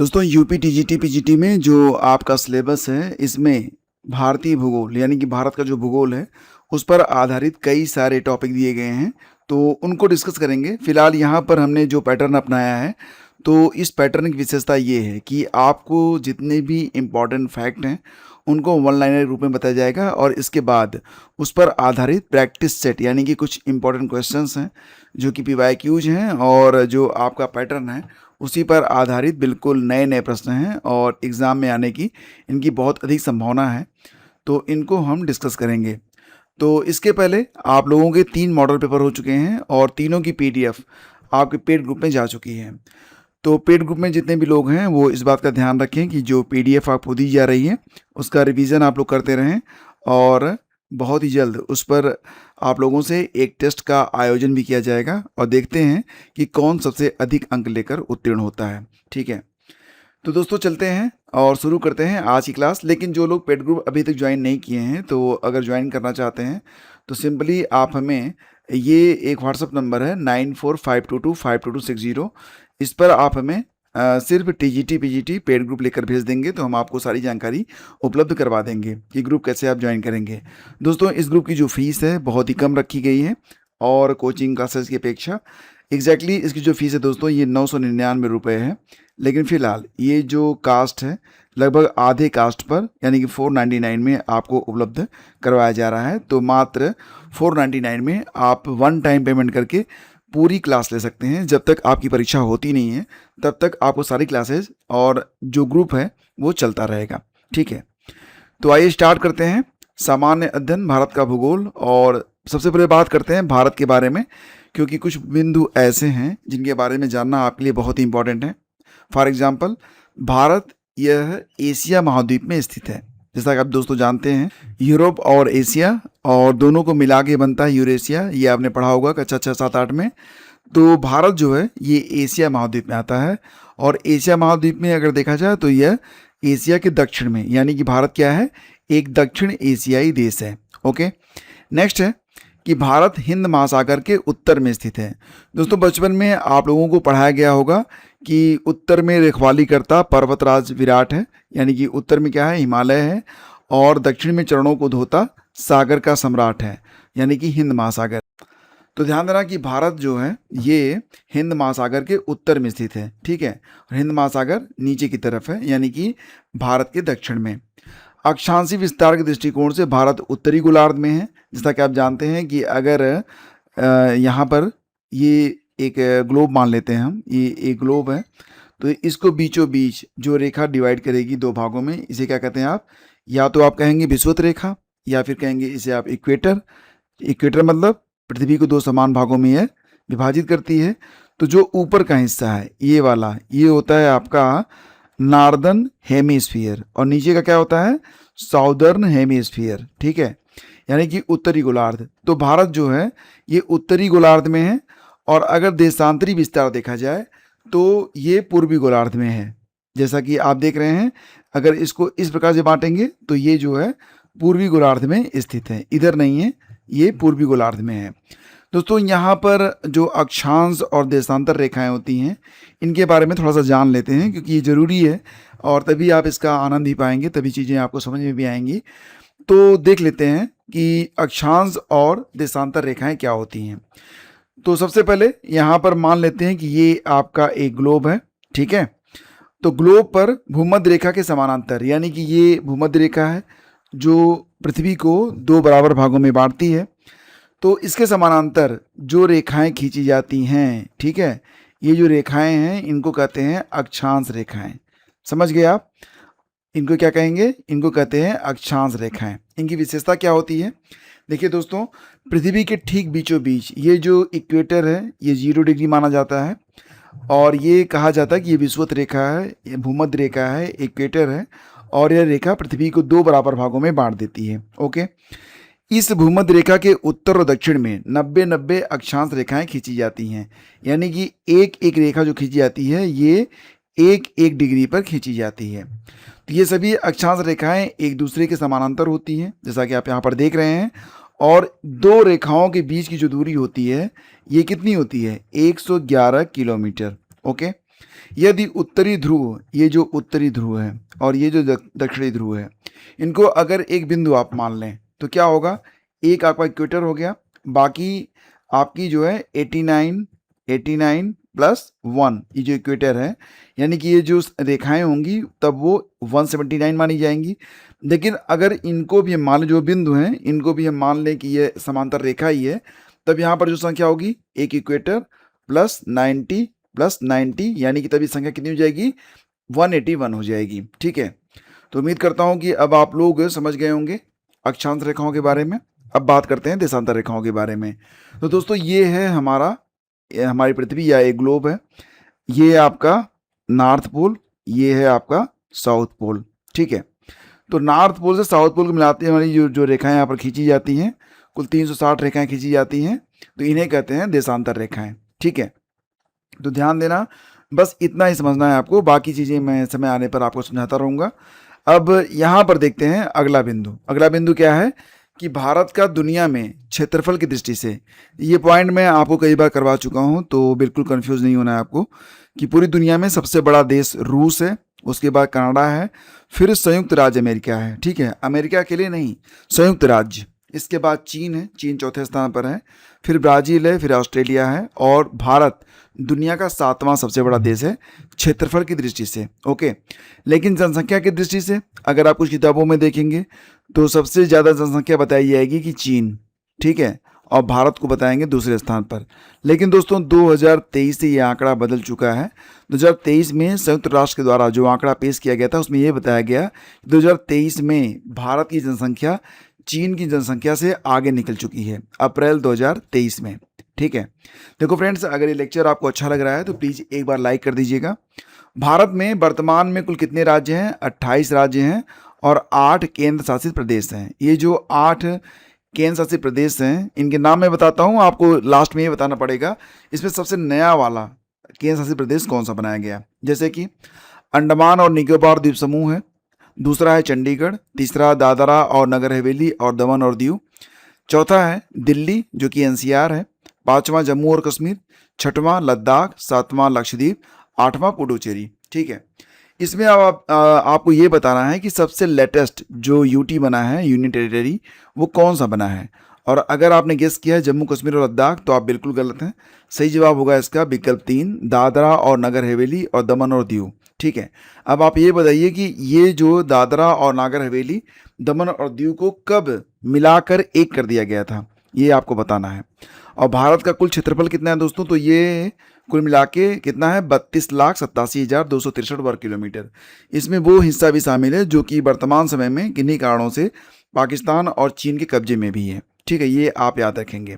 दोस्तों UP TGT PGT में जो आपका सिलेबस है इसमें भारतीय भूगोल यानी कि भारत का जो भूगोल है उस पर आधारित कई सारे टॉपिक दिए गए हैं, तो उनको डिस्कस करेंगे। फिलहाल यहाँ पर हमने जो पैटर्न अपनाया है तो इस पैटर्न की विशेषता ये है कि आपको जितने भी इम्पॉर्टेंट फैक्ट हैं उनको वन लाइनर रूप में बताया जाएगा और इसके बाद उस पर आधारित प्रैक्टिस सेट यानी कि कुछ इम्पॉर्टेंट क्वेश्चंस हैं जो कि पीवाईक्यूज हैं और जो आपका पैटर्न है उसी पर आधारित बिल्कुल नए नए प्रश्न हैं और एग्ज़ाम में आने की इनकी बहुत अधिक संभावना है, तो इनको हम डिस्कस करेंगे। तो इसके पहले आप लोगों के 3 मॉडल पेपर हो चुके हैं और तीनों की पीडीएफ आपके पेड ग्रुप में जा चुकी है। तो पेड ग्रुप में जितने भी लोग हैं वो इस बात का ध्यान रखें कि जो पीडीएफ आपको दी जा रही है उसका रिवीजन आप लोग करते रहें और बहुत ही जल्द उस पर आप लोगों से एक टेस्ट का आयोजन भी किया जाएगा और देखते हैं कि कौन सबसे अधिक अंक लेकर उत्तीर्ण होता है। ठीक है, तो दोस्तों चलते हैं और शुरू करते हैं आज की क्लास। लेकिन जो लोग पेड ग्रुप अभी तक ज्वाइन नहीं किए हैं तो अगर ज्वाइन करना चाहते हैं तो सिंपली आप हमें ये एक व्हाट्सअप नंबर है 9452252260, इस पर आप हमें सिर्फ टीजीटी पीजीटी पेड ग्रुप लेकर भेज देंगे तो हम आपको सारी जानकारी उपलब्ध करवा देंगे कि ग्रुप कैसे आप ज्वाइन करेंगे। दोस्तों इस ग्रुप की जो फीस है बहुत ही कम रखी गई है और कोचिंग क्लासेस की अपेक्षा एग्जैक्टली इसकी जो फीस है दोस्तों ये 999 रुपये है। लेकिन फ़िलहाल ये जो कास्ट है लगभग आधे कास्ट पर यानी कि 499 में आपको उपलब्ध करवाया जा रहा है। तो मात्र 499 में आप वन टाइम पेमेंट करके पूरी क्लास ले सकते हैं। जब तक आपकी परीक्षा होती नहीं है तब तक आपको सारी क्लासेस और जो ग्रुप है वो चलता रहेगा। ठीक है, तो आइए स्टार्ट करते हैं सामान्य अध्ययन भारत का भूगोल। और सबसे पहले बात करते हैं भारत के बारे में, क्योंकि कुछ बिंदु ऐसे हैं जिनके बारे में जानना आपके लिए बहुत ही इंपॉर्टेंट है। फॉर एग्जाम्पल भारत यह एशिया महाद्वीप में स्थित है। जैसा कि आप दोस्तों जानते हैं यूरोप और एशिया और दोनों को मिला के बनता है यूरेशिया, ये आपने पढ़ा होगा कक्षा 6, 7, 8 में। तो भारत जो है ये एशिया महाद्वीप में आता है और एशिया महाद्वीप में अगर देखा जाए तो यह एशिया के दक्षिण में यानी कि भारत क्या है, एक दक्षिण एशियाई देश है। ओके, नेक्स्ट है कि भारत हिंद महासागर के उत्तर में स्थित है। दोस्तों बचपन में आप लोगों को पढ़ाया गया होगा कि उत्तर में रखवाली करता पर्वतराज विराट है यानी कि उत्तर में क्या है, हिमालय है, और दक्षिण में चरणों को धोता सागर का सम्राट है यानी कि हिंद महासागर। तो ध्यान देना कि भारत जो है ये हिंद महासागर के उत्तर में स्थित है। ठीक है, और हिंद महासागर नीचे की तरफ है यानी कि भारत के दक्षिण में। अक्षांशीय विस्तार के दृष्टिकोण से भारत उत्तरी गोलार्ध में है। जैसा कि आप जानते हैं कि अगर यहाँ पर ये एक ग्लोब मान लेते हैं हम, ये एक ग्लोब है, तो इसको बीचों बीच जो रेखा डिवाइड करेगी 2 भागों में, इसे क्या कहते हैं आप, या तो आप कहेंगे विषुवत रेखा या फिर कहेंगे इसे आप इक्वेटर। इक्वेटर मतलब पृथ्वी को 2 समान भागों में यह विभाजित करती है। तो जो ऊपर का हिस्सा है ये वाला, ये होता है आपका नॉर्दर्न हेमीस्फीयर और नीचे का क्या होता है, साउदर्न हेमीस्फीयर। ठीक है, यानी कि उत्तरी गोलार्ध। तो भारत जो है ये उत्तरी गोलार्ध में है और अगर देशांतरी विस्तार देखा जाए तो ये पूर्वी गोलार्ध में है। जैसा कि आप देख रहे हैं, अगर इसको इस प्रकार से बांटेंगे तो ये जो है पूर्वी गोलार्ध में स्थित है, इधर नहीं है, ये पूर्वी गोलार्ध में है। दोस्तों यहाँ पर जो अक्षांश और देशांतर रेखाएं होती हैं इनके बारे में थोड़ा सा जान लेते हैं, क्योंकि ये ज़रूरी है और तभी आप इसका आनंद ही पाएंगे, तभी चीज़ें आपको समझ में भी आएंगी। तो देख लेते हैं कि अक्षांश और देशांतर रेखाएं क्या होती हैं। तो सबसे पहले यहाँ पर मान लेते हैं कि ये आपका एक ग्लोब है। ठीक है, तो ग्लोब पर भूमध्य रेखा के समानांतर यानी कि ये भूमध्य रेखा है जो पृथ्वी को 2 बराबर भागों में बांटती है। तो इसके समानांतर जो रेखाएं खींची जाती हैं, ठीक है, ये जो रेखाएं हैं इनको कहते हैं अक्षांश रेखाएं। समझ गए आप, इनको क्या कहेंगे, इनको कहते हैं अक्षांश रेखाएं। इनकी विशेषता क्या होती है, देखिए दोस्तों, पृथ्वी के ठीक बीचों बीच ये जो इक्वेटर है ये 0 डिग्री माना जाता है और ये कहा जाता है कि ये विषुवत रेखा है, ये भूमध्य रेखा है, इक्वेटर है और यह रेखा पृथ्वी को 2 बराबर भागों में बांट देती है। ओके, इस भूमध्य रेखा के उत्तर और दक्षिण में 90-90 अक्षांश रेखाएं खींची जाती हैं यानी कि एक एक रेखा जो खींची जाती है ये 1-1 डिग्री पर खींची जाती है। तो ये सभी अक्षांश रेखाएं एक दूसरे के समानांतर होती हैं जैसा कि आप यहाँ पर देख रहे हैं, और 2 रेखाओं के बीच की जो दूरी होती है ये कितनी होती है, 111 किलोमीटर। ओके, यदि उत्तरी ध्रुव, ये जो उत्तरी ध्रुव है और ये जो दक्षिणी ध्रुव है, इनको अगर एक बिंदु आप मान लें तो क्या होगा, एक आपका इक्वेटर हो गया, बाकी आपकी जो है 89 प्लस 1, ये जो इक्वेटर है, यानी कि ये जो रेखाएं होंगी तब वो 179 मानी जाएंगी। लेकिन अगर इनको भी हम मान लें, जो बिंदु हैं इनको भी हम मान लें कि ये समांतर रेखा ही है, तब यहाँ पर जो संख्या होगी एक इक्वेटर प्लस 90 प्लस 90, यानी कि तभी संख्या कितनी हो जाएगी, 181 हो जाएगी। ठीक है, तो उम्मीद करता हूँ कि अब आप लोग समझ गए होंगे अक्षांश रेखाओं के बारे में। अब बात करते हैं देशांतर रेखाओं के बारे में। तो दोस्तों ये है हमारी पृथ्वी या एक ग्लोब है। ये आपका नॉर्थ पोल, ये है आपका साउथ पोल। ठीक है, तो नॉर्थ पोल से साउथ पोल को मिलाते हैं हमारी जो रेखाएं यहाँ पर खींची जाती हैं, कुल 360 रेखाएं खींची जाती हैं, तो इन्हें कहते हैं देशांतर रेखाएं। ठीक है, तो ध्यान देना, बस इतना ही समझना है आपको, बाकी चीज़ें मैं समय आने पर आपको समझाता रहूँगा। अब यहाँ पर देखते हैं अगला बिंदु। अगला बिंदु क्या है कि भारत का दुनिया में क्षेत्रफल की दृष्टि से, ये पॉइंट मैं आपको कई बार करवा चुका हूँ, तो बिल्कुल कंफ्यूज नहीं होना है आपको, कि पूरी दुनिया में सबसे बड़ा देश रूस है, उसके बाद कनाडा है, फिर संयुक्त राज्य अमेरिका है। ठीक है, अमेरिका अकेले नहीं, संयुक्त राज्य, इसके बाद चीन है, चीन चौथे स्थान पर है, फिर ब्राज़ील है, फिर ऑस्ट्रेलिया है, और भारत दुनिया का 7वां सबसे बड़ा देश है क्षेत्रफल की दृष्टि से। ओके, लेकिन जनसंख्या की दृष्टि से अगर आप कुछ किताबों में देखेंगे तो सबसे ज़्यादा जनसंख्या बताई जाएगी कि चीन। ठीक है, और भारत को बताएंगे दूसरे स्थान पर। लेकिन दोस्तों 2023 से ये आंकड़ा बदल चुका है। 2023 में संयुक्त राष्ट्र के द्वारा जो आंकड़ा पेश किया गया था उसमें ये बताया गया 2023 में भारत की जनसंख्या चीन की जनसंख्या से आगे निकल चुकी है, अप्रैल 2023 में। ठीक है, देखो फ्रेंड्स, अगर ये लेक्चर आपको अच्छा लग रहा है तो प्लीज़ एक बार लाइक कर दीजिएगा। भारत में वर्तमान में कुल कितने राज्य हैं, 28 राज्य हैं और 8 केंद्र शासित प्रदेश हैं। ये जो 8 केंद्र शासित प्रदेश हैं, इनके नाम मैं बताता हूँ, आपको लास्ट में ये बताना पड़ेगा इसमें सबसे नया वाला केंद्र शासित प्रदेश कौन सा बनाया गया। जैसे कि अंडमान और निकोबार द्वीप समूह है, दूसरा है चंडीगढ़, तीसरा दादरा और नगर हवेली और दमन और दीव, चौथा है दिल्ली जो कि एनसीआर है, पांचवा जम्मू और कश्मीर, छठवां लद्दाख, सातवां लक्षद्वीप, आठवां पुडुचेरी। ठीक है, इसमें आपको ये बताना है कि सबसे लेटेस्ट जो यूटी बना है, यूनियन टेरिटरी, वो कौन सा बना है। और अगर आपने गेस किया है जम्मू कश्मीर और लद्दाख तो आप बिल्कुल गलत हैं। सही जवाब होगा इसका विकल्प 3, दादरा और नगर हवेली और दमन और दीव। ठीक है, अब आप ये बताइए कि ये जो दादरा और नागर हवेली, दमन और दीव को कब मिलाकर एक कर दिया गया था, ये आपको बताना है। और भारत का कुल क्षेत्रफल कितना है दोस्तों, तो ये कुल मिला के कितना है, 32,87,263 वर्ग किलोमीटर। इसमें वो हिस्सा भी शामिल है जो कि वर्तमान समय में किन्हीं कारणों से पाकिस्तान और चीन के कब्जे में भी है। ठीक है, ये आप याद रखेंगे।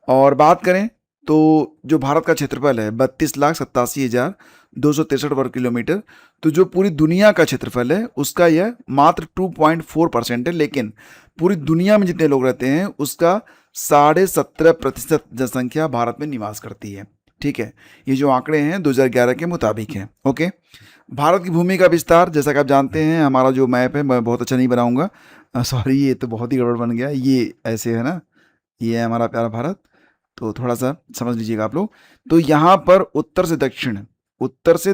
और बात करें तो जो भारत का क्षेत्रफल है 32,87,263 वर्ग किलोमीटर, तो जो पूरी दुनिया का क्षेत्रफल है उसका यह मात्र 2.4% है, लेकिन पूरी दुनिया में जितने लोग रहते हैं उसका 17.5% जनसंख्या भारत में निवास करती है। ठीक है, ये जो आंकड़े हैं 2011 के मुताबिक हैं। ओके, भारत की भूमि का विस्तार, जैसा कि आप जानते हैं, हमारा जो मैप है मैं बहुत अच्छा नहीं बनाऊंगा, सॉरी, ये तो बहुत ही गड़बड़ बन गया, ये ऐसे है ना, ये है हमारा प्यारा भारत, तो थोड़ा सा समझ लीजिएगा आप लोग। तो यहाँ पर उत्तर से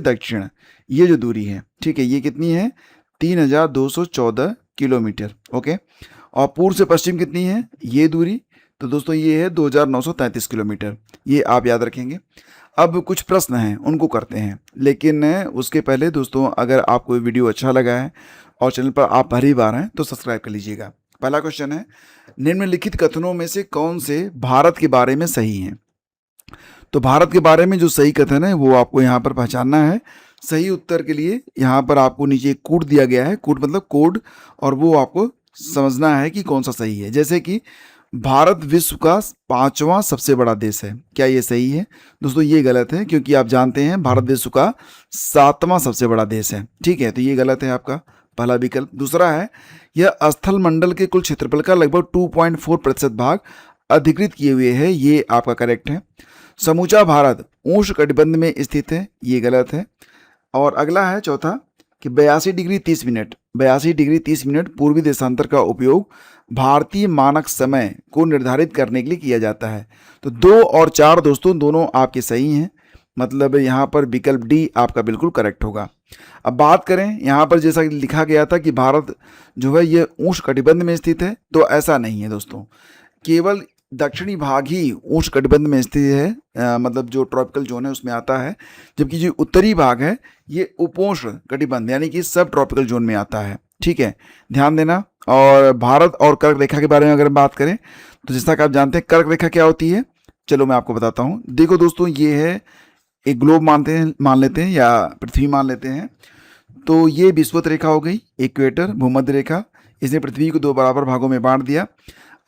दक्षिण ये जो दूरी है, ठीक है, ये कितनी है, 3,214 किलोमीटर। ओके, और पूर्व से पश्चिम कितनी है ये दूरी, तो दोस्तों ये है 2,933 किलोमीटर। ये आप याद रखेंगे। अब कुछ प्रश्न हैं उनको करते हैं, लेकिन उसके पहले दोस्तों अगर आपको वीडियो अच्छा लगा है और चैनल पर आप पहली बार हैं तो सब्सक्राइब कर लीजिएगा। पहला क्वेश्चन है, निम्नलिखित कथनों में से कौन से भारत के बारे में सही हैं। तो भारत के बारे में जो सही कथन है वो आपको यहाँ पर पहचानना है। सही उत्तर के लिए यहाँ पर आपको नीचे एक कोड दिया गया है, कोड मतलब कोड, और वो आपको समझना है कि कौन सा सही है। जैसे कि भारत विश्व का 5वां सबसे बड़ा देश है, क्या ये सही है? दोस्तों ये गलत है, क्योंकि आप जानते हैं भारत विश्व का 7वां सबसे बड़ा देश है। ठीक है, तो ये गलत है आपका पहला विकल्प। दूसरा है, यह स्थल मंडल के कुल क्षेत्रफल का लगभग 2.4% भाग अधिकृत किए हुए है, ये आपका करेक्ट है। समूचा भारत उष्ण कटिबंध में स्थित है, ये गलत है। और अगला है चौथा कि 82 डिग्री 30 मिनट पूर्वी देशांतर का उपयोग भारतीय मानक समय को निर्धारित करने के लिए किया जाता है। तो 2 और 4 दोस्तों दोनों आपके सही हैं। मतलब यहाँ पर विकल्प डी आपका बिल्कुल करेक्ट होगा। अब बात करें यहाँ पर, जैसा कि लिखा गया था कि भारत जो है ये उष्णकटिबंध में स्थित है, तो ऐसा नहीं है दोस्तों। केवल दक्षिणी भाग ही उष्णकटिबंध में स्थित है, मतलब जो ट्रॉपिकल जोन है उसमें आता है, जबकि जो उत्तरी भाग है ये उपोष्ण कटिबंध यानी कि सब ट्रॉपिकल जोन में आता है। ठीक है, ध्यान देना। और भारत और कर्क रेखा के बारे में अगर बात करें तो जैसा कि आप जानते हैं कर्क रेखा क्या होती है, चलो मैं आपको बताता हूँ। देखो दोस्तों, ये है एक ग्लोब मान लेते हैं या पृथ्वी मान लेते हैं। तो ये विषुवत रेखा हो गई, इक्वेटर, भूमध्य रेखा। इसने पृथ्वी को 2 बराबर भागों में बांट दिया।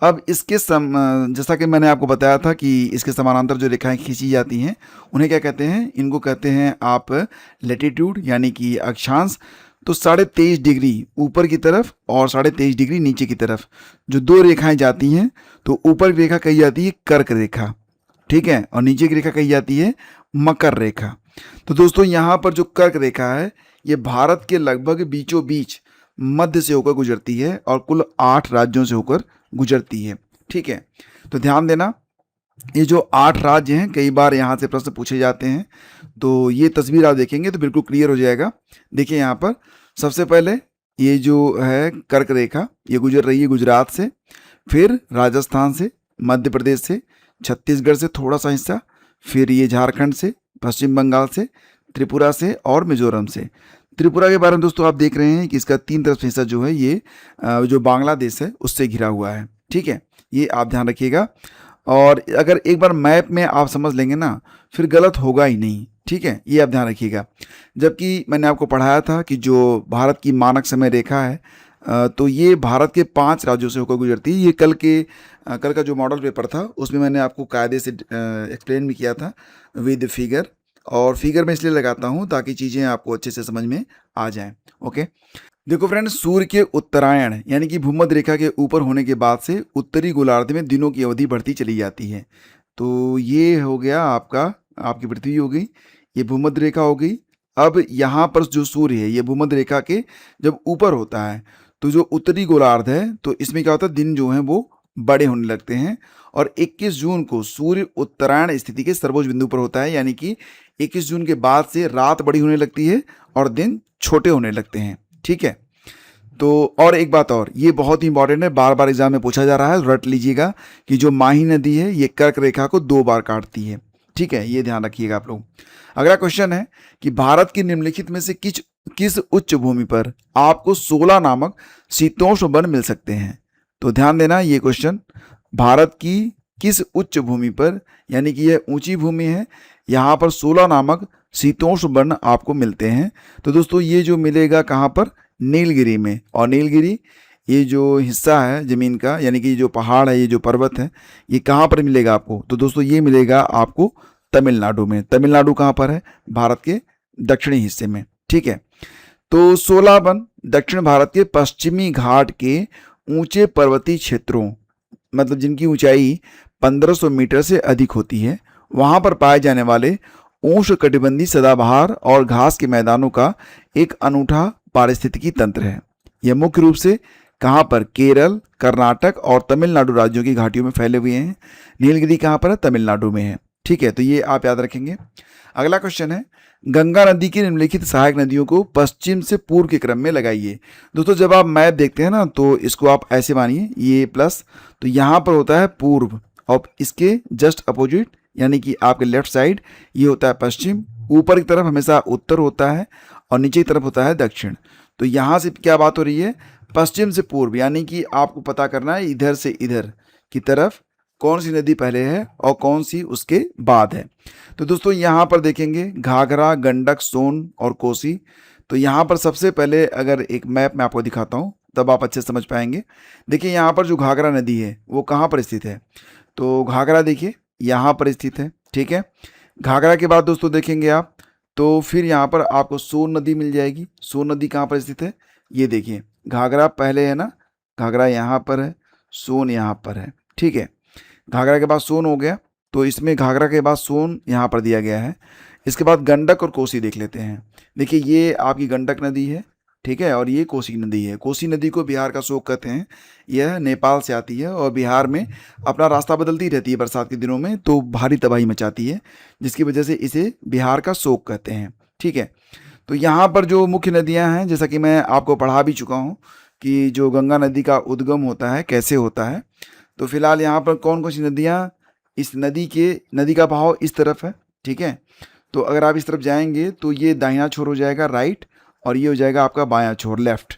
अब इसके जैसा कि मैंने आपको बताया था कि इसके समानांतर जो रेखाएं खींची जाती हैं उन्हें क्या कहते हैं, इनको कहते हैं आप लैटिट्यूड यानी कि अक्षांश। तो 23.5 डिग्री ऊपर की तरफ और 23.5 डिग्री नीचे की तरफ जो 2 रेखाएं जाती हैं, तो ऊपर की रेखा कही जाती है कर्क रेखा, ठीक है, और नीचे की रेखा कही जाती है मकर रेखा। तो दोस्तों यहाँ पर जो कर्क रेखा है ये भारत के लगभग बीचों बीच मध्य से होकर गुजरती है और कुल 8 राज्यों से होकर गुजरती है। ठीक है, तो ध्यान देना, ये जो 8 राज्य हैं, कई बार यहाँ से प्रश्न पूछे जाते हैं, तो ये तस्वीर आप देखेंगे तो बिल्कुल क्लियर हो जाएगा। देखिए यहाँ पर सबसे पहले ये जो है कर्क रेखा ये गुजर रही है गुजरात से, फिर राजस्थान से, मध्य प्रदेश से, छत्तीसगढ़ से थोड़ा सा हिस्सा, फिर ये झारखंड से, पश्चिम बंगाल से, त्रिपुरा से और मिजोरम से। त्रिपुरा के बारे में दोस्तों आप देख रहे हैं कि इसका 3 तरफ से हिस्सा जो है ये जो बांग्लादेश है उससे घिरा हुआ है। ठीक है, ये आप ध्यान रखिएगा। और अगर एक बार मैप में आप समझ लेंगे ना फिर गलत होगा ही नहीं। ठीक है, ये आप ध्यान रखिएगा। जबकि मैंने आपको पढ़ाया था कि जो भारत की मानक समय रेखा है तो ये भारत के 5 राज्यों से होकर गुजरती है। ये कल का जो मॉडल पेपर था उसमें मैंने आपको कायदे से एक्सप्लेन भी किया था विद फिगर, और फिगर मैं इसलिए लगाता हूँ ताकि चीज़ें आपको अच्छे से समझ में आ जाएं। ओके, देखो फ्रेंड्स, सूर्य के उत्तरायण यानी कि भूमध्य रेखा के ऊपर होने के बाद से उत्तरी गोलार्ध में दिनों की अवधि बढ़ती चली जाती है। तो ये हो गया आपकी पृथ्वी हो गई, ये भूमध्य रेखा हो गई। अब यहाँ पर जो सूर्य है ये भूमध्य रेखा के जब ऊपर होता है तो जो उत्तरी गोलार्ध है तो इसमें क्या होता है, दिन जो हैं वो बड़े होने लगते हैं। और 21 जून को सूर्य उत्तरायण स्थिति के सर्वोच्च बिंदु पर होता है, यानी कि 21 जून के बाद से रात बड़ी होने लगती है और दिन छोटे होने लगते हैं। ठीक है, तो और एक बात और, ये बहुत ही इंपॉर्टेंट है, बार बार एग्जाम में पूछा जा रहा है, रट लीजिएगा कि जो माही नदी है ये कर्क रेखा को 2 बार काटती है। ठीक है, ये ध्यान रखिएगा आप लोग। अगला क्वेश्चन है कि भारत की निम्नलिखित में से किस उच्च भूमि पर आपको 16 नामक शीतोष्ण वन मिल सकते हैं। तो ध्यान देना, ये क्वेश्चन भारत की किस उच्च भूमि पर, यानी कि यह ऊंची भूमि है, यहाँ पर 16 नामक शीतोष्ण वन आपको मिलते हैं। तो दोस्तों ये जो मिलेगा कहाँ पर, नीलगिरी में। और नीलगिरी ये जो हिस्सा है ज़मीन का, यानी कि जो पहाड़ है, ये जो पर्वत है, ये कहाँ पर मिलेगा आपको, तो दोस्तों ये मिलेगा आपको तमिलनाडु में। तमिलनाडु कहाँ पर है, भारत के दक्षिणी हिस्से में। ठीक है, तो 16 वन दक्षिण भारत के पश्चिमी घाट के ऊंचे पर्वतीय क्षेत्रों, मतलब जिनकी ऊंचाई 1500 मीटर से अधिक होती है, वहाँ पर पाए जाने वाले उष्णकटिबंधीय सदाबहार और घास के मैदानों का एक अनूठा पारिस्थितिकी तंत्र है। यह मुख्य रूप से कहाँ पर, केरल, कर्नाटक और तमिलनाडु राज्यों की घाटियों में फैले हुए हैं। नीलगिरी कहाँ पर है, तमिलनाडु में है। ठीक है, तो ये आप याद रखेंगे। अगला क्वेश्चन है, गंगा नदी की निम्नलिखित सहायक नदियों को पश्चिम से पूर्व के क्रम में लगाइए। दोस्तों जब आप मैप देखते हैं ना तो इसको आप ऐसे मानिए, ये प्लस, तो यहाँ पर होता है पूर्व और इसके जस्ट अपोजिट यानी कि आपके लेफ्ट साइड ये होता है पश्चिम। ऊपर की तरफ हमेशा उत्तर होता है और नीचे की तरफ होता है दक्षिण। तो यहाँ से क्या बात हो रही है, पश्चिम से पूर्व, यानी कि आपको पता करना है इधर से इधर की तरफ कौन सी नदी पहले है और कौन सी उसके बाद है। तो दोस्तों यहाँ पर देखेंगे घाघरा, गंडक, सोन और कोसी। तो यहाँ पर सबसे पहले अगर एक मैप में आपको दिखाता हूँ तब आप अच्छे से समझ पाएंगे। देखिए यहाँ पर जो घाघरा नदी है वो कहाँ पर स्थित है, तो घाघरा देखिए यहाँ पर स्थित है। ठीक है, घाघरा के बाद दोस्तों देखेंगे आप तो फिर यहाँ पर आपको सोन नदी मिल जाएगी। सोन नदी कहाँ पर स्थित है, ये देखिए घाघरा पहले है ना, घाघरा यहाँ पर है, सोन यहाँ पर है। ठीक है, घाघरा के बाद सोन हो गया, तो इसमें घाघरा के बाद सोन यहाँ पर दिया गया है। इसके बाद गंडक और कोसी देख लेते हैं। देखिए ये आपकी गंडक नदी है ठीक है। और ये कोसी नदी है। कोसी नदी को बिहार का शोक कहते हैं। यह नेपाल से आती है और बिहार में अपना रास्ता बदलती रहती है बरसात के दिनों में, तो भारी तबाही मचाती है, जिसकी वजह से इसे बिहार का शोक कहते हैं। ठीक है। तो यहाँ पर जो मुख्य नदियाँ हैं, जैसा कि मैं आपको पढ़ा भी चुका हूँ कि जो गंगा नदी का उद्गम होता है कैसे होता है। तो फिलहाल यहाँ पर कौन कौन सी नदियाँ, इस नदी का बहाव इस तरफ है। ठीक है। तो अगर आप इस तरफ जाएंगे तो ये दाहिना छोर हो जाएगा राइट, और ये हो जाएगा आपका बायां छोर लेफ्ट।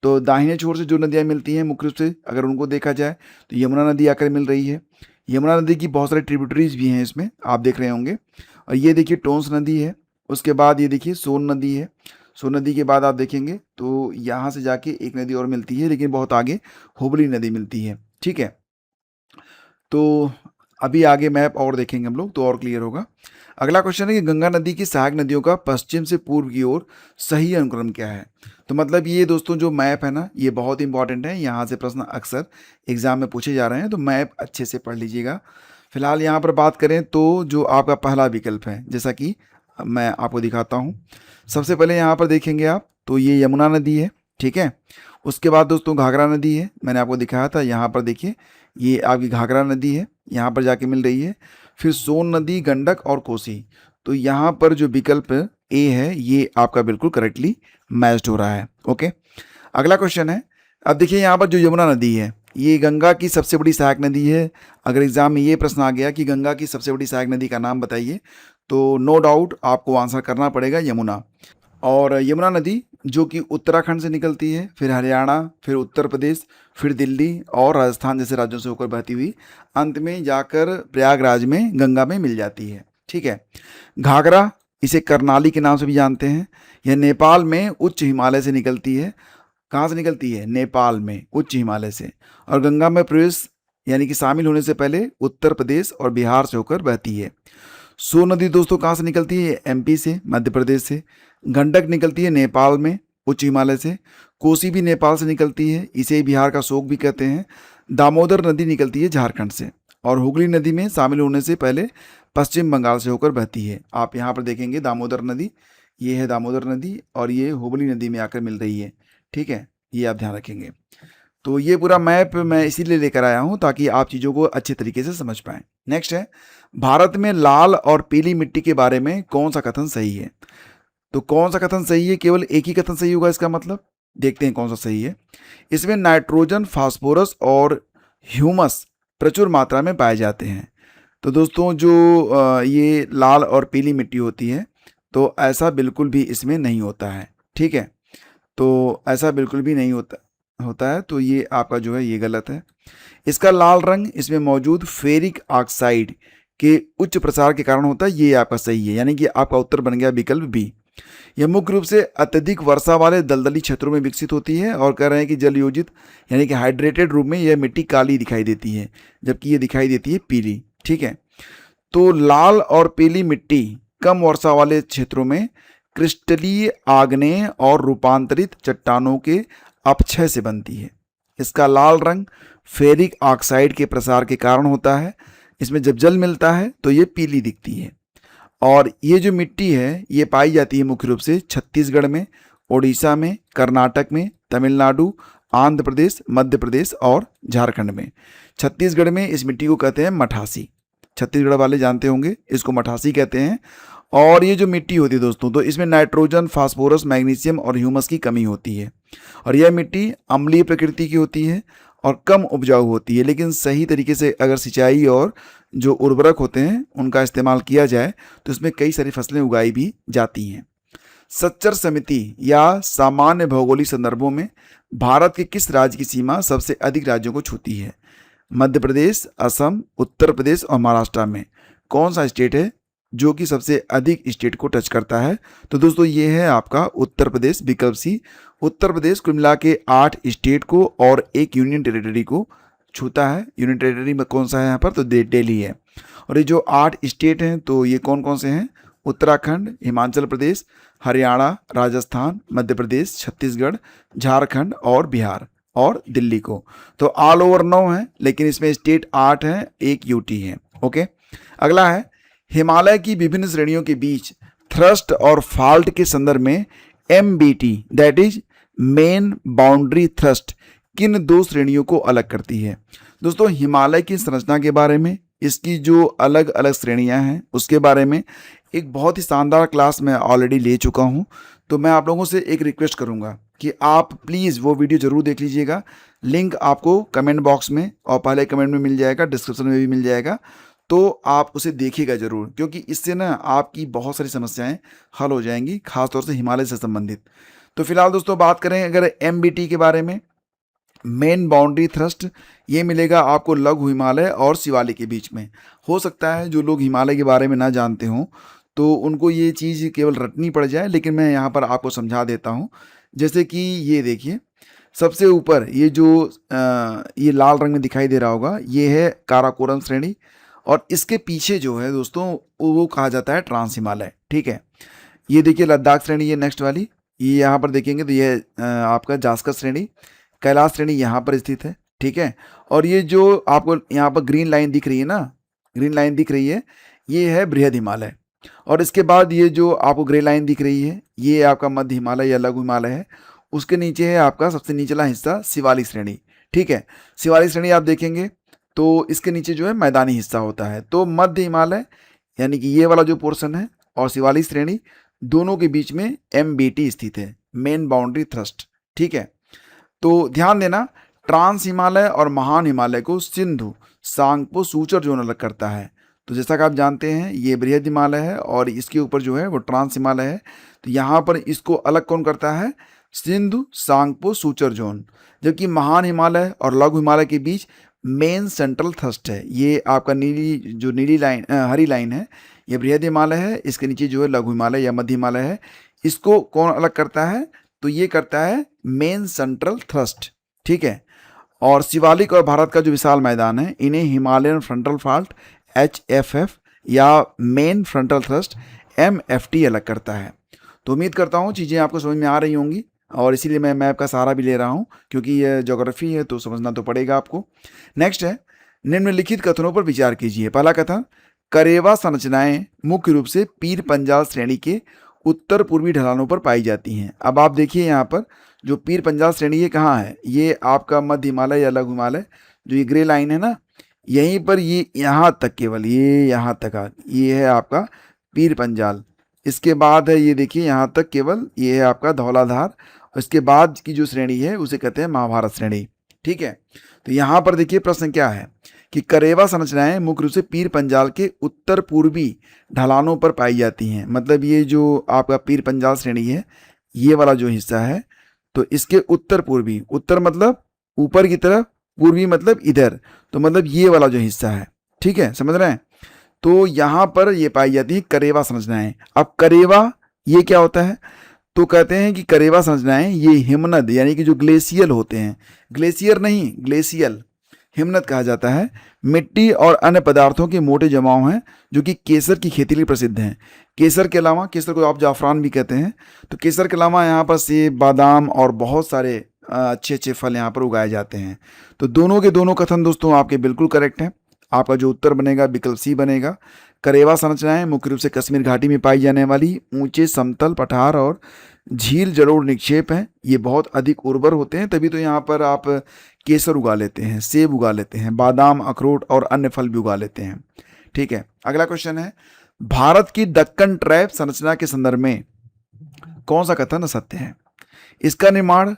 तो दाहिने छोर से जो नदियाँ मिलती हैं मुख्य रूप से अगर उनको देखा जाए तो यमुना नदी आकर मिल रही है। यमुना नदी की बहुत सारी ट्रिब्यूटरीज भी हैं इसमें, आप देख रहे होंगे। और ये देखिए टोंस नदी है। उसके बाद ये देखिए सोन नदी है। सोन नदी के बाद आप देखेंगे तो यहाँ से जाके एक नदी और मिलती है, लेकिन बहुत आगे हुबली नदी मिलती है। ठीक है। तो अभी आगे मैप और देखेंगे हम लोग तो और क्लियर होगा। अगला क्वेश्चन है कि गंगा नदी की सहायक नदियों का पश्चिम से पूर्व की ओर सही अनुक्रम क्या है। तो मतलब ये दोस्तों जो मैप है ना, ये बहुत इंपॉर्टेंट है। यहाँ से प्रश्न अक्सर एग्जाम में पूछे जा रहे हैं, तो मैप अच्छे से पढ़ लीजिएगा। फिलहाल यहाँ पर बात करें तो जो आपका पहला विकल्प है, जैसा कि मैं आपको दिखाता हूँ। सबसे पहले यहाँ पर देखेंगे आप तो ये यमुना नदी है। ठीक है। उसके बाद दोस्तों घाघरा नदी है, मैंने आपको दिखाया था। यहाँ पर देखिए ये आपकी घाघरा नदी है, यहाँ पर जाके मिल रही है। फिर सोन नदी, गंडक और कोसी। तो यहाँ पर जो विकल्प ए है ये आपका बिल्कुल करेक्टली मैच्ड हो रहा है। ओके। अगला क्वेश्चन है, अब देखिए यहाँ पर जो यमुना नदी है ये गंगा की सबसे बड़ी सहायक नदी है। अगर एग्जाम में ये प्रश्न आ गया कि गंगा की सबसे बड़ी सहायक नदी का नाम बताइए, तो नो डाउट आपको आंसर करना पड़ेगा यमुना। और यमुना नदी जो कि उत्तराखंड से निकलती है, फिर हरियाणा, फिर उत्तर प्रदेश, फिर दिल्ली और राजस्थान जैसे राज्यों से होकर बहती हुई अंत में जाकर प्रयागराज में गंगा में मिल जाती है। ठीक है। घाघरा, इसे करनाली के नाम से भी जानते हैं। यह नेपाल में उच्च हिमालय से निकलती है। कहाँ से निकलती है? नेपाल में उच्च हिमालय से। और गंगा में प्रवेश यानी कि शामिल होने से पहले उत्तर प्रदेश और बिहार से होकर बहती है। सोन नदी दोस्तों कहाँ से निकलती है? एमपी से, मध्य प्रदेश से। गंडक निकलती है नेपाल में उच्च हिमालय से। कोसी भी नेपाल से निकलती है, इसे बिहार का शोक भी कहते हैं। दामोदर नदी निकलती है झारखंड से। और हुगली नदी में शामिल होने से पहले पश्चिम बंगाल से होकर बहती है। आप यहाँ पर देखेंगे दामोदर नदी, ये है दामोदर नदी, और ये हुगली नदी में आकर मिल रही है। ठीक है, ये आप ध्यान रखेंगे। तो ये पूरा मैप मैं इसीलिए लेकर आया हूँ ताकि आप चीज़ों को अच्छे तरीके से समझ पाएं। नेक्स्ट है, भारत में लाल और पीली मिट्टी के बारे में कौन सा कथन सही है? तो कौन सा कथन सही है? केवल एक ही कथन सही होगा इसका मतलब। देखते हैं कौन सा सही है। इसमें नाइट्रोजन, फास्फोरस और ह्यूमस प्रचुर मात्रा में पाए जाते हैं। तो दोस्तों जो ये लाल और पीली मिट्टी होती है, तो ऐसा बिल्कुल भी इसमें नहीं होता है। ठीक है, तो ऐसा बिल्कुल भी नहीं होता है, तो ये आपका जो है ये गलत है। इसका लाल रंग इसमें मौजूद फेरिक ऑक्साइड के उच्च प्रसार के कारण होता है, ये आपका सही है। यानी कि आपका उत्तर बन गया विकल्प बी। यह मुख्य रूप से अत्यधिक वर्षा वाले दलदली क्षेत्रों में विकसित होती है, और कह रहे हैं कि जल योजित यानी कि हाइड्रेटेड रूप में यह मिट्टी काली दिखाई देती है, जबकि ये दिखाई देती है पीली। ठीक है, तो लाल और पीली मिट्टी कम वर्षा वाले क्षेत्रों में क्रिस्टलीय आग्नेय और रूपांतरित चट्टानों के अपक्षय से बनती है। इसका लाल रंग फेरिक ऑक्साइड के प्रसार के कारण होता है। इसमें जब जल मिलता है तो ये पीली दिखती है। और ये जो मिट्टी है ये पाई जाती है मुख्य रूप से छत्तीसगढ़ में, ओडिशा में, कर्नाटक में, तमिलनाडु, आंध्र प्रदेश, मध्य प्रदेश और झारखंड में। छत्तीसगढ़ में इस मिट्टी को कहते हैं मठासी। छत्तीसगढ़ वाले जानते होंगे, इसको मठासी कहते हैं। और ये जो मिट्टी होती है दोस्तों, तो इसमें नाइट्रोजन, फास्फोरस, मैग्नीशियम और ह्यूमस की कमी होती है। और यह मिट्टी अम्लीय प्रकृति की होती है और कम उपजाऊ होती है। लेकिन सही तरीके से अगर सिंचाई और जो उर्वरक होते हैं उनका इस्तेमाल किया जाए तो इसमें कई सारी फसलें उगाई भी जाती हैं। सच्चर समिति या सामान्य भौगोलिक संदर्भों में भारत के किस राज्य की सीमा सबसे अधिक राज्यों को छूती है? मध्य प्रदेश, असम, उत्तर प्रदेश और महाराष्ट्र में कौन सा स्टेट है जो कि सबसे अधिक स्टेट को टच करता है? तो दोस्तों ये है आपका उत्तर प्रदेश, विकल्प सी। उत्तर प्रदेश कुल मिला के 8 स्टेट को और एक यूनियन टेरिटरी को छूता है। यूनियन टेरिटरी में कौन सा है यहाँ पर? तो दिल्ली है। और ये जो 8 स्टेट हैं तो ये कौन कौन से हैं? उत्तराखंड, हिमाचल प्रदेश, हरियाणा, राजस्थान, मध्य प्रदेश, छत्तीसगढ़, झारखंड और बिहार और दिल्ली को। तो ऑल ओवर 9 है, लेकिन इसमें स्टेट 8 हैं, एक यूटी है। ओके, अगला है, हिमालय की विभिन्न श्रेणियों के बीच थ्रस्ट और फॉल्ट के संदर्भ में MBT that is main boundary thrust किन दो श्रेणियों को अलग करती है? दोस्तों, हिमालय की संरचना के बारे में, इसकी जो अलग अलग श्रेणियां हैं उसके बारे में एक बहुत ही शानदार क्लास मैं ऑलरेडी ले चुका हूं। तो मैं आप लोगों से एक रिक्वेस्ट करूंगा कि आप प्लीज़ वो वीडियो ज़रूर देख लीजिएगा। लिंक आपको कमेंट बॉक्स में और पहले कमेंट में मिल जाएगा, डिस्क्रिप्शन में भी मिल जाएगा। तो आप उसे देखिएगा ज़रूर, क्योंकि इससे ना आपकी बहुत सारी समस्याएं हल हो जाएंगी, खासतौर से हिमालय से संबंधित। तो फिलहाल दोस्तों बात करें अगर MBT के बारे में, मेन बाउंड्री थ्रस्ट, ये मिलेगा आपको लघु हिमालय और शिवालिक के बीच में। हो सकता है जो लोग हिमालय के बारे में ना जानते हों तो उनको ये चीज़ केवल रटनी पड़ जाए, लेकिन मैं यहाँ पर आपको समझा देता हूँ। जैसे कि ये देखिए, सबसे ऊपर ये जो ये लाल रंग में दिखाई दे रहा होगा, ये है काराकोरम श्रेणी, और इसके पीछे जो है दोस्तों वो कहा जाता है ट्रांस हिमालय। ठीक है, ये देखिए लद्दाख श्रेणी, ये नेक्स्ट वाली, ये यहाँ पर देखेंगे तो ये आपका जास्कर श्रेणी, कैलाश श्रेणी यहाँ पर स्थित है। ठीक है, और ये जो आपको यहाँ पर ग्रीन लाइन दिख रही है ना, ग्रीन लाइन दिख रही है, ये है बृहद हिमालय। और इसके बाद ये जो आपको ग्रे लाइन दिख रही है, ये आपका मध्य हिमालय या लघु हिमालय है। उसके नीचे है आपका सबसे निचला हिस्सा शिवालिक श्रेणी। ठीक है, शिवालिक श्रेणी आप देखेंगे तो इसके नीचे जो है मैदानी हिस्सा होता है। तो मध्य हिमालय यानी कि ये वाला जो पोर्शन है और शिवालिक श्रेणी, दोनों के बीच में MBT स्थित है, मेन बाउंड्री थ्रस्ट। ठीक है, तो ध्यान देना, ट्रांस हिमालय और महान हिमालय को सिंधु सांगपो सूचर जोन अलग करता है। तो जैसा कि आप जानते हैं ये बृहद हिमालय है और इसके ऊपर जो है वो ट्रांस हिमालय है। तो यहाँ पर इसको अलग कौन करता है? Sindhu Tsangpo suture zone. जबकि महान हिमालय और लघु हिमालय के बीच मेन सेंट्रल थ्रस्ट है। ये आपका नीली लाइन, हरी लाइन है, ये बृहद हिमालय है, इसके नीचे जो है लघु हिमालय या मध्य हिमालय है। इसको कौन अलग करता है? तो ये करता है मेन सेंट्रल थ्रस्ट। ठीक है, और शिवालिक और भारत का जो विशाल मैदान है, इन्हें हिमालयन फ्रंटल फाल्ट HFF या मेन फ्रंटल थ्रस्ट MFT अलग करता है। तो उम्मीद करता हूँ चीज़ें आपको समझ में आ रही होंगी, और इसीलिए मैं मैप का सहारा भी ले रहा हूँ, क्योंकि यह ज्योग्राफी है तो समझना तो पड़ेगा आपको। नेक्स्ट है, निम्नलिखित कथनों पर विचार कीजिए। पहला कथन, करेवा संरचनाएं मुख्य रूप से पीर पंजाल श्रेणी के उत्तर पूर्वी ढलानों पर पाई जाती हैं। अब आप देखिए यहाँ पर जो पीर पंजाल श्रेणी ये कहाँ है? ये आपका मध्य हिमालय या लघु हिमालय, जो ये ग्रे लाइन है ना, यहीं पर ये यहाँ तक, केवल ये यहाँ तक ये है आपका पीर पंजाल। इसके बाद है ये देखिए यहाँ तक, केवल ये है आपका धौलाधार। इसके बाद की जो श्रेणी है उसे कहते हैं महाभारत श्रेणी। ठीक है, तो यहाँ पर देखिए प्रश्न क्या है कि करेवा संरचनाएं मुख्य रूप से पीर पंजाल के उत्तर पूर्वी ढलानों पर पाई जाती हैं। मतलब ये जो आपका पीर पंजाल श्रेणी है, ये वाला जो हिस्सा है, तो इसके उत्तर पूर्वी, उत्तर मतलब ऊपर की तरफ, पूर्वी मतलब इधर, तो मतलब ये वाला जो हिस्सा है। ठीक है, समझ रहे हैं? तो यहाँ पर ये पाई जाती है करेवा संरचनाएं। अब करेवा ये क्या होता है? तो कहते हैं कि करेवा संरचनाएं ये हिमनद यानी कि जो ग्लेशियल होते हैं, ग्लेशियर नहीं ग्लेशियल, हिमनद कहा जाता है, मिट्टी और अन्य पदार्थों के मोटे जमाव हैं जो कि केसर की खेती के लिए प्रसिद्ध हैं। केसर के अलावा, केसर को आप जाफरान भी कहते हैं, तो केसर के अलावा यहाँ पर सेब, बादाम और बहुत सारे अच्छे अच्छे फल यहाँ पर उगाए जाते हैं। तो दोनों के दोनों कथन दोस्तों आपके बिल्कुल करेक्ट हैं। आपका जो उत्तर बनेगा विकल्प C बनेगा। करेवा संरचनाएं मुख्य रूप से कश्मीर घाटी में पाई जाने वाली ऊंचे समतल पठार और झील जलोढ़ निक्षेप हैं। ये बहुत अधिक उर्वर होते हैं, तभी तो यहाँ पर आप केसर उगा लेते हैं, सेब उगा लेते हैं, बादाम, अखरोट और अन्य फल भी उगा लेते हैं। ठीक है, अगला क्वेश्चन है, भारत की दक्कन ट्रैप संरचना के संदर्भ में कौन सा कथन सत्य है? इसका निर्माण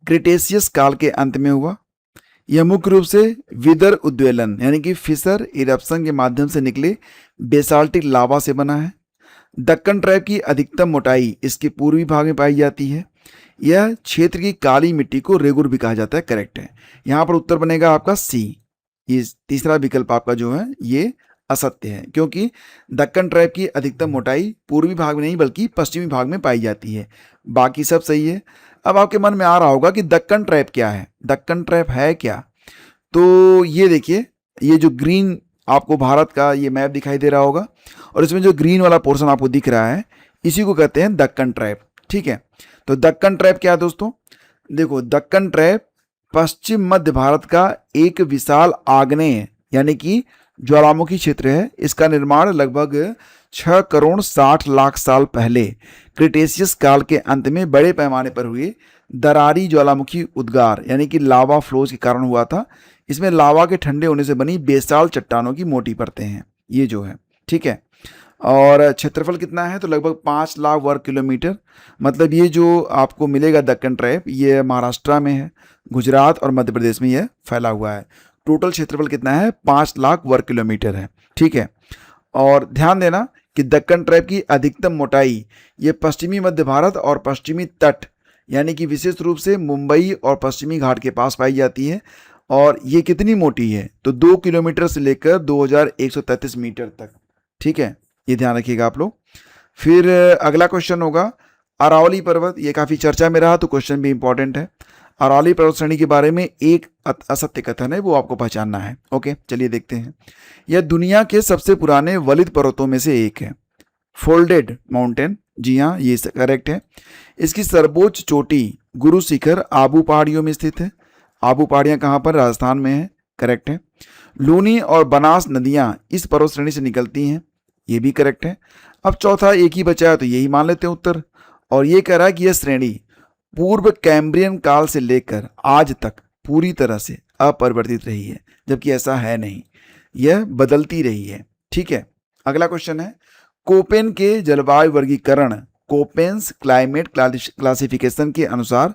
क्रिटेशियस काल के अंत में हुआ। यह मुख्य रूप से विदर उद्वेलन यानी कि फिशर इरप्शन के माध्यम से निकले बेसाल्टिक लावा से बना है। दक्कन ट्रैप की अधिकतम मोटाई इसके पूर्वी भाग में पाई जाती है। यह क्षेत्र की काली मिट्टी को रेगुर भी कहा जाता है। करेक्ट है, यहाँ पर उत्तर बनेगा आपका C। ये तीसरा विकल्प आपका जो है ये असत्य है, क्योंकि दक्कन ट्रैप की अधिकतम मोटाई पूर्वी भाग में नहीं बल्कि पश्चिमी भाग में पाई जाती है। बाकी सब सही है। अब आपके मन में आ रहा होगा कि दक्कन ट्रैप क्या है, दक्कन ट्रैप है क्या? तो ये देखिए, ये जो ग्रीन आपको भारत का ये मैप दिखाई दे रहा होगा और इसमें जो ग्रीन वाला पोर्शन आपको दिख रहा है, इसी को कहते हैं दक्कन ट्रैप। ठीक है, तो दक्कन ट्रैप क्या है दोस्तों? देखो, दक्कन ट्रैप पश्चिम मध्य भारत का एक विशाल आग्नेय यानी कि ज्वालामुखी क्षेत्र है। इसका निर्माण लगभग 6 करोड़ 60 लाख साल पहले क्रिटेशियस काल के अंत में बड़े पैमाने पर हुए दरारी ज्वालामुखी उद्गार यानी कि लावा फ्लोज के कारण हुआ था। इसमें लावा के ठंडे होने से बनी बेसाल चट्टानों की मोटी परतें हैं ये जो है, ठीक है। और क्षेत्रफल कितना है, तो लगभग 5 लाख वर्ग किलोमीटर। मतलब ये जो आपको मिलेगा दक्कन ट्रैप, ये महाराष्ट्र में है, गुजरात और मध्य प्रदेश में यह फैला हुआ है। टोटल क्षेत्रफल कितना है, 5 लाख वर्ग किलोमीटर है, ठीक है। और ध्यान देना कि दक्कन ट्रैप की अधिकतम मोटाई ये पश्चिमी मध्य भारत और पश्चिमी तट यानी कि विशेष रूप से मुंबई और पश्चिमी घाट के पास पाई जाती है। और ये कितनी मोटी है, तो 2 किलोमीटर से लेकर 2133 मीटर तक, ठीक है, ये ध्यान रखिएगा आप लोग। फिर अगला क्वेश्चन होगा अरावली पर्वत, ये काफ़ी चर्चा में रहा तो क्वेश्चन भी इंपॉर्टेंट है। अरावली पर्वत श्रेणी के बारे में एक असत्य कथन है, वो आपको पहचानना है। ओके, चलिए देखते हैं। यह दुनिया के सबसे पुराने वलित पर्वतों में से एक है। फोल्डेड माउंटेन, जी हाँ, ये करेक्ट है। इसकी सर्वोच्च चोटी गुरु शिखर आबू पहाड़ियों में स्थित है। आबू पहाड़ियाँ कहाँ पर, राजस्थान में है, करेक्ट है। लूनी और बनास नदियाँ इस पर्वत श्रेणी से निकलती हैं, ये भी करेक्ट है। अब चौथा एक ही बचा है तो यही मान लेते हैं उत्तर। और ये कह रहा है कि यह श्रेणी पूर्व कैम्ब्रियन काल से लेकर आज तक पूरी तरह से अपरिवर्तित रही है, जबकि ऐसा है नहीं, यह बदलती रही है, ठीक है। अगला क्वेश्चन है कोपेन के जलवायु वर्गीकरण, कोपेन्स क्लाइमेट क्लासिफिकेशन के अनुसार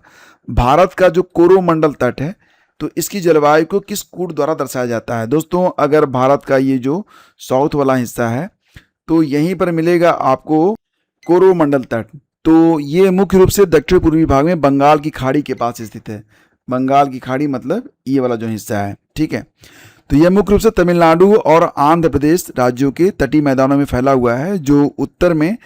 भारत का जो कोरोमंडल तट है तो इसकी जलवायु को किस कूट द्वारा दर्शाया जाता है। दोस्तों, अगर भारत का ये जो साउथ वाला हिस्सा है तो यहीं पर मिलेगा आपको कोरोमंडल तट। तो ये मुख्य रूप से दक्षिण पूर्वी भाग में बंगाल की खाड़ी के पास स्थित है। बंगाल की खाड़ी मतलब ये वाला जो हिस्सा है, ठीक है। तो यह मुख्य रूप से तमिलनाडु और आंध्र प्रदेश राज्यों के तटीय मैदानों में फैला हुआ है, जो उत्तर में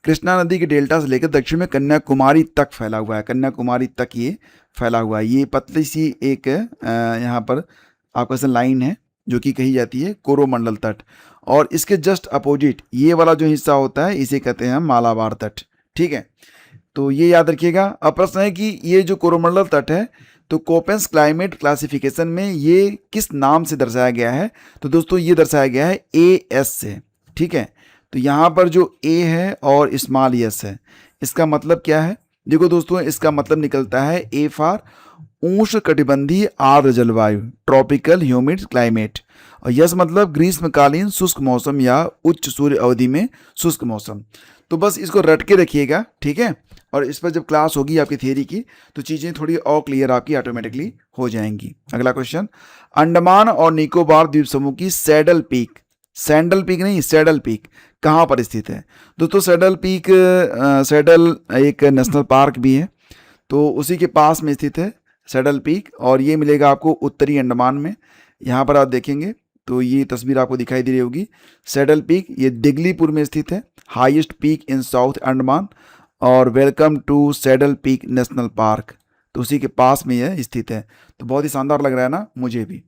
कृष्णा नदी के डेल्टा से लेकर दक्षिण में कन्याकुमारी तक फैला हुआ है। कन्याकुमारी तक ये फैला हुआ है। ये पतली सी एक यहाँ पर आपका लाइन है जो कि कही जाती है कोरोमंडल तट। और इसके जस्ट अपोजिट ये वाला जो हिस्सा होता है इसे कहते हैं मालाबार तट, ठीक है। तो ये याद रखिएगा। अब प्रश्न है कि ये जो कोरोमंडल तट है तो कोपेन्स क्लाइमेट क्लासिफिकेशन में ये किस नाम से दर्शाया गया है, तो दोस्तों ये दर्शाया गया है AS से, ठीक है। तो यहाँ पर जो A है और स्मॉल S है, इसका मतलब क्या है, देखो दोस्तों, इसका मतलब निकलता है A फॉर उष्णकटिबंधीय आर्द्र जलवायु, ट्रॉपिकल ह्यूमिड क्लाइमेट, और यस मतलब ग्रीष्मकालीन शुष्क मौसम या उच्च सूर्य अवधि में शुष्क मौसम। तो बस इसको रट के रखिएगा, ठीक है। और इस पर जब क्लास होगी आपकी थियरी की तो चीज़ें थोड़ी और क्लियर आपकी ऑटोमेटिकली हो जाएंगी। अगला क्वेश्चन, अंडमान और निकोबार द्वीप समूह की सैडल पीक, सैंडल पीक नहीं सैडल पीक कहाँ पर स्थित है। दोस्तों सैडल पीक, सैडल एक नेशनल पार्क भी है तो उसी के पास में स्थित है सैडल पीक, और ये मिलेगा आपको उत्तरी अंडमान में। यहाँ पर आप देखेंगे तो ये तस्वीर आपको दिखाई दे रही होगी। सैडल पीक ये दिगलीपुर में स्थित है, highest peak in South Andaman, और welcome to Saddle Peak National Park, तो उसी के पास में यह स्थित है। तो बहुत ही शानदार लग रहा है ना, मुझे भी।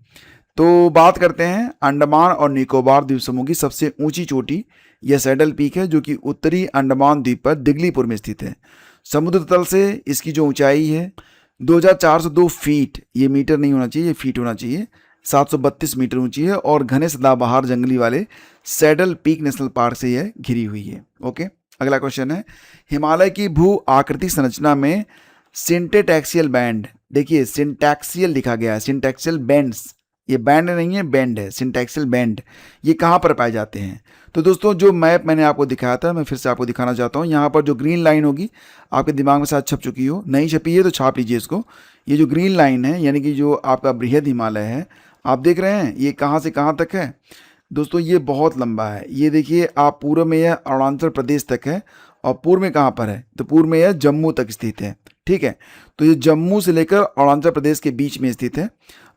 तो बात करते हैं अंडमान और निकोबार द्वीप समूह की सबसे ऊंची चोटी, यह सैडल पीक है जो कि उत्तरी अंडमान द्वीप पर दिगलीपुर में स्थित है। समुद्र तल से इसकी जो ऊंचाई है 2402 फीट, ये मीटर नहीं होना चाहिए, ये फीट होना चाहिए, 732 मीटर ऊंची है, और घने सदाबहार जंगली वाले सैडल पीक नेशनल पार्क से यह घिरी हुई है। ओके, अगला क्वेश्चन है हिमालय की भू आकृतिक संरचना में सिंटेटैक्सियल बैंड, देखिए सिंटैक्सियल लिखा गया है, सिंटैक्सियल बैंड्स, ये बैंड नहीं है बैंड है, सिंटैक्सियल बैंड, ये कहाँ पर पाए जाते हैं। तो दोस्तों जो मैप मैंने आपको दिखाया था मैं फिर से आपको दिखाना चाहता हूँ। यहाँ पर जो ग्रीन लाइन होगी आपके दिमाग में शायद छप चुकी हो, नहीं छपी है तो छाप लीजिए इसको। ये जो ग्रीन लाइन है यानी कि जो आपका बृहद हिमालय है, आप देख रहे हैं ये कहाँ से कहाँ तक है। दोस्तों ये बहुत लंबा है, ये देखिए आप पूर्व में यह अरुणाचल प्रदेश तक है, और पूर्व में कहाँ पर है, तो पूर्व में यह जम्मू तक स्थित है, ठीक है। तो ये जम्मू से लेकर अरुणाचल प्रदेश के बीच में स्थित है।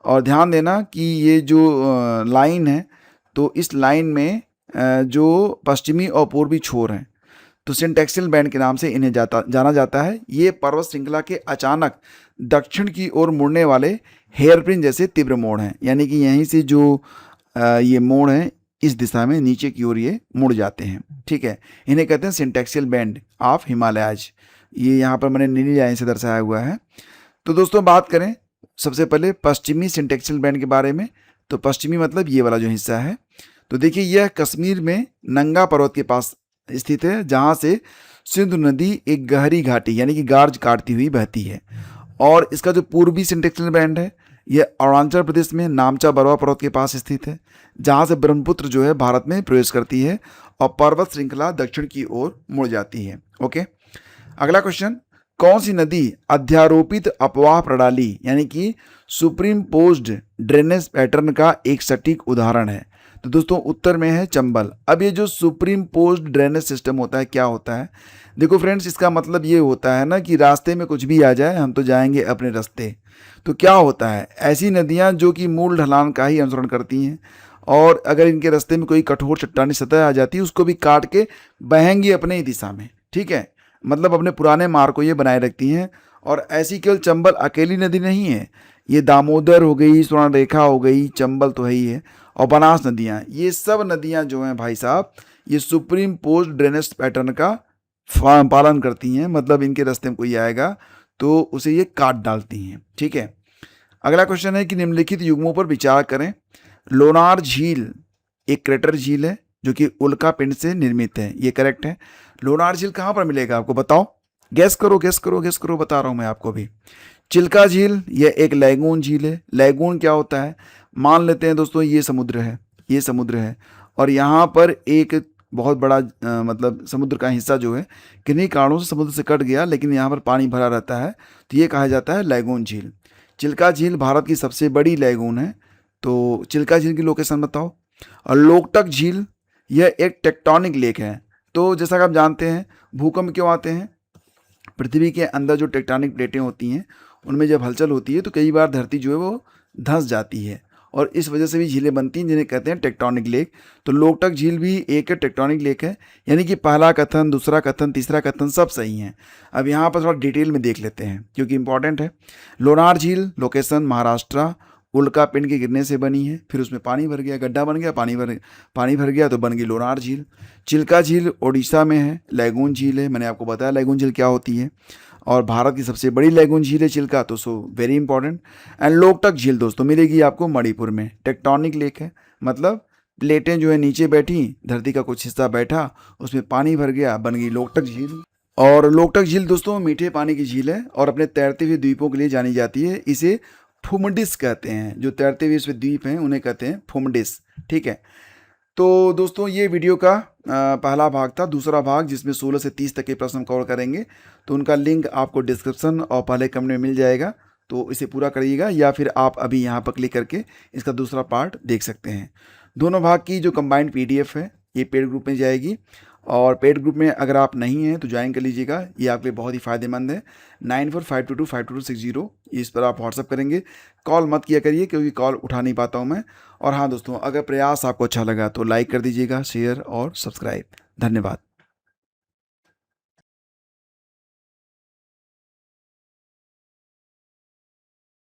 और ध्यान देना कि ये जो लाइन है तो इस लाइन में जो पश्चिमी और पूर्वी छोर हैं तो सिंटैक्सियल बैंड के नाम से इन्हें जाना जाता है। ये पर्वत श्रृंखला के अचानक दक्षिण की ओर मुड़ने वाले हेयरपिन जैसे तीव्र मोड़ हैं, यानी कि यहीं से जो ये मोड़ हैं इस दिशा में नीचे की ओर ये मुड़ जाते हैं, ठीक है। इन्हें कहते हैं सिंटैक्सियल बैंड ऑफ हिमालयाज। ये यहाँ पर मैंने नीली लाइन से दर्शाया हुआ है। तो दोस्तों बात करें सबसे पहले पश्चिमी सिंटैक्सियल बैंड के बारे में, तो पश्चिमी मतलब ये वाला जो हिस्सा है, तो देखिए यह कश्मीर में नंगा पर्वत के पास स्थित है, जहाँ से सिंधु नदी एक गहरी घाटी यानी कि गार्ज काटती हुई बहती है। और इसका जो पूर्वी सिंटेक्सल बैंड है यह अरुणाचल प्रदेश में नामचा बरवा पर्वत के पास स्थित है, जहाँ से ब्रह्मपुत्र जो है भारत में प्रवेश करती है और पर्वत श्रृंखला दक्षिण की ओर मुड़ जाती है। ओके, अगला क्वेश्चन, कौन सी नदी अध्यारोपित अपवाह प्रणाली यानी कि सुप्रीम पोज्ड ड्रेनेज पैटर्न का एक सटीक उदाहरण है? तो दोस्तों उत्तर में है चंबल। अब ये जो सुप्रीम पोज्ड ड्रेनेज सिस्टम होता है क्या होता है? देखो फ्रेंड्स, इसका मतलब ये होता है ना कि रास्ते में कुछ भी आ जाए हम तो जाएंगे अपने रास्ते। तो क्या होता है, ऐसी नदियाँ जो कि मूल ढलान का ही अनुसरण करती हैं और अगर इनके रास्ते में कोई कठोर चट्टानी सतह आ जाती है उसको भी काट के बहेंगी अपने ही दिशा में। ठीक है, मतलब अपने पुराने मार्ग को ये बनाए रखती हैं। और ऐसी केवल चंबल अकेली नदी नहीं है, ये दामोदर हो गई, स्वर्णरेखा हो गई, चंबल तो है ही है, और बनास नदियाँ, ये सब नदियाँ जो हैं भाई साहब ये सुप्रीम पोज्ड ड्रेनेज पैटर्न का पालन करती हैं। मतलब इनके रास्ते में कोई आएगा तो उसे ये काट डालती हैं। ठीक है, अगला क्वेश्चन है कि निम्नलिखित युग्मों पर विचार करें। लोनार झील एक क्रेटर झील है जो कि उल्का पिंड से निर्मित है, ये करेक्ट है। लोनार झील कहाँ पर मिलेगा आपको बताओ? गैस करो गैस करो गैस करो, बता रहा हूँ मैं आपको भी। चिल्का झील यह एक लैगून झील है। लैगून क्या होता है? मान लेते हैं दोस्तों ये समुद्र है, ये समुद्र है और यहाँ पर एक बहुत बड़ा मतलब समुद्र का हिस्सा जो है किन्हीं कारणों से समुद्र से कट गया, लेकिन यहाँ पर पानी भरा रहता है, तो ये कहा जाता है लैगून झील। चिल्का झील भारत की सबसे बड़ी लैगून है। तो चिल्का झील की लोकेशन बताओ। और लोकटक झील यह एक टेक्टोनिक लेक है। तो जैसा कि आप जानते हैं भूकंप क्यों आते हैं? पृथ्वी के अंदर जो टेक्टोनिक प्लेटें होती हैं उनमें जब हलचल होती है तो कई बार धरती जो है वो धंस जाती है और इस वजह से भी झीलें बनती हैं जिन्हें कहते हैं टेक्टोनिक लेक। तो लोकटक झील भी एक टेक्टोनिक लेक है, यानी कि पहला कथन, दूसरा कथन, तीसरा कथन सब सही हैं। अब यहाँ पर थोड़ा डिटेल में देख लेते हैं क्योंकि इंपॉर्टेंट है। लोनार झील लोकेशन महाराष्ट्र, उल्का पिंड के गिरने से बनी है, फिर उसमें पानी भर गया, गड्ढा बन गया, पानी भर गया तो बन गई लोनार झील। चिल्का झील ओडिशा में है, लैगून झील है, मैंने आपको बताया लैगून झील क्या होती है, और भारत की सबसे बड़ी लैगून झील है चिल्का, तो so very important. And Loktak झील दोस्तों मिलेगी आपको मणिपुर में, टेक्टोनिक लेक है, मतलब प्लेटें जो है नीचे बैठी, धरती का कुछ हिस्सा बैठा, उसमें पानी भर गया, बन गई लोकटक झील। और लोकटक झील दोस्तों मीठे पानी की झील है और अपने तैरते हुए द्वीपों के लिए जानी जाती है। इसे फुमडिस कहते हैं, जो तैरते हुए इसमें द्वीप हैं उन्हें कहते हैं फुमडिस। ठीक है, तो दोस्तों ये वीडियो का पहला भाग था। दूसरा भाग जिसमें 16 से 30 तक के प्रश्न कवर करेंगे, तो उनका लिंक आपको डिस्क्रिप्शन और पहले कमेंट में मिल जाएगा, तो इसे पूरा करिएगा या फिर आप अभी यहाँ पर क्लिक करके इसका दूसरा पार्ट देख सकते हैं। दोनों भाग की जो कंबाइंड PDF है ये पेड ग्रुप में जाएगी और पेड ग्रुप में अगर आप नहीं हैं तो ज्वाइन कर लीजिएगा, ये आपके लिए बहुत ही फ़ायदेमंद है। 9452252260 इस पर आप व्हाट्सअप करेंगे, कॉल मत किया करिए क्योंकि कॉल उठा नहीं पाता हूँ मैं। और हाँ दोस्तों, अगर प्रयास आपको अच्छा लगा तो लाइक कर दीजिएगा, शेयर और सब्सक्राइब। धन्यवाद।